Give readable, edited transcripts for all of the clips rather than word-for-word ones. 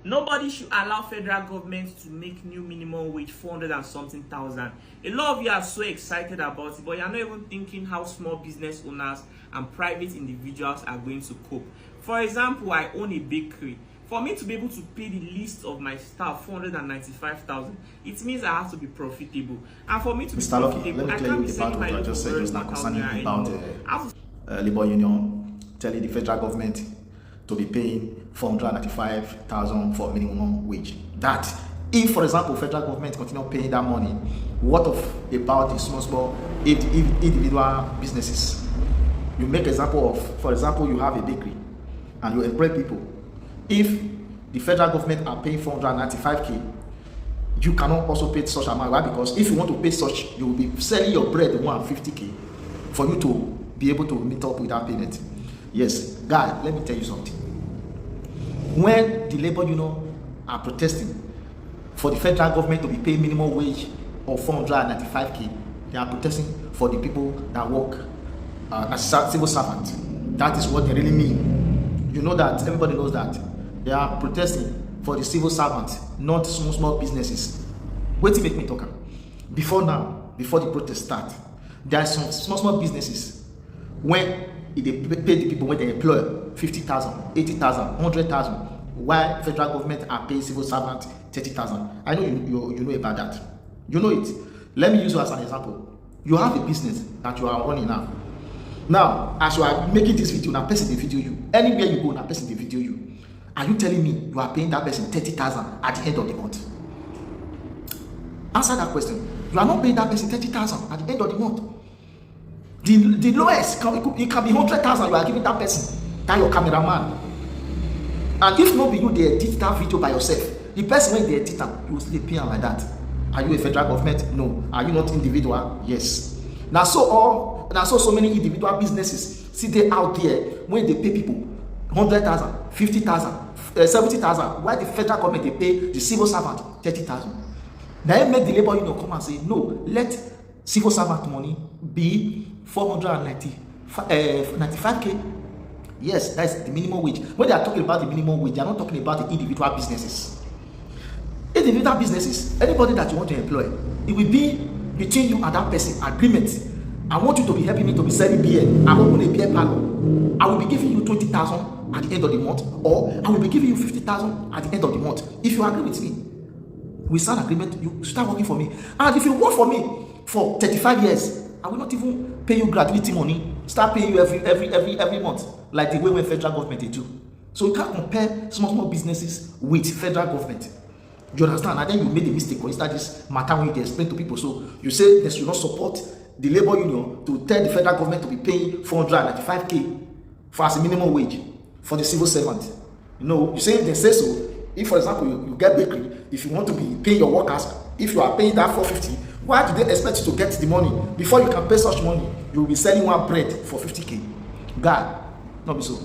Nobody should allow federal government to make new minimum wage 400 and something thousand. A lot of you are so excited about it, but you're not even thinking how small business owners and private individuals are going to cope. For example, I own a bakery. For me to be able to pay the least of my staff 495,000, it means I have to be profitable. And for me to be profitable, I can't be selling my little birds about labor union telling the federal government to be paying 495,000 for minimum wage. That if, for example, federal government continue paying that money, what about the small individual businesses? You make example of, for example, you have a bakery and you employ people. If the federal government are paying 495k, you cannot also pay such amount. Why? Because if you want to pay such, you will be selling your bread 150k for you to be able to meet up with that payment. Yes, guys, let me tell you something. When the labor union are protesting for the federal government to be paying minimum wage of 495k, they are protesting for the people that work as civil servants. That is what they really mean. You know that, everybody knows that. They are protesting for the civil servants, not small businesses. Wait till make me talk. Before the protest start, there are some small businesses when they pay the people when they employ 50,000, 80,000, 100,000, while federal government are paying civil servants 30,000. I know you know about that. You know it. Let me use you as an example. You have a business that you are running now. Now, as you are making this video, now person they video you. Anywhere you go, now person they video you. Are you telling me you are paying that person 30,000 at the end of the month? Answer that question. You are not paying that person 30,000 at the end of the month. The lowest it can be 100,000 you are giving that person, that your cameraman. And if not be you, they edit that video by yourself. The person when they edit them, you will still pay like that. Are you a federal government? No. Are you not individual? Yes. Now so many individual businesses see they out there when they pay people 100,000, 50,000, 70,000, while the federal government they pay the civil servant 30,000. Now make the labor union come and say no, let civil servant money be 495k. Yes, that's the minimum wage. When they are talking about the minimum wage, they are not talking about the individual businesses. Individual businesses, anybody that you want to employ, it will be between you and that person agreement. I want you to be helping me to be selling beer. I open a beer parlor. I will be giving you 20,000 at the end of the month, or I will be giving you 50,000 at the end of the month. If you agree with me, we sign agreement, you start working for me. And if you work for me for 35 years, I will not even pay you gratuity money. Start paying you every month, like the way when federal government they do. So you can't compare small businesses with federal government. You understand? And then you made a mistake for instance this matter when you explain to people. So you say they should not support the labor union to tell the federal government to be paying 495k for as a minimum wage for the civil servant. You know, you say they say so. If for example you get bakery, if you want to be paying your workers, if you are paying that 450, why do they expect you to get the money? Before you can pay such money, you will be selling one bread for 50k. God, not be so.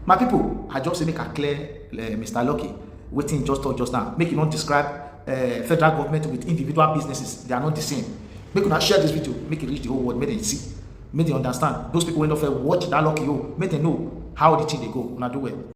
My people, I just say make a clear Mr. Lucky, waiting just talk just now. Make you not describe federal government with individual businesses. They are not the same. Make you not share this video, make it reach the whole world, make them see, make them understand. Those people when they watch that Lucky, make them know how the thing they go. Now do it.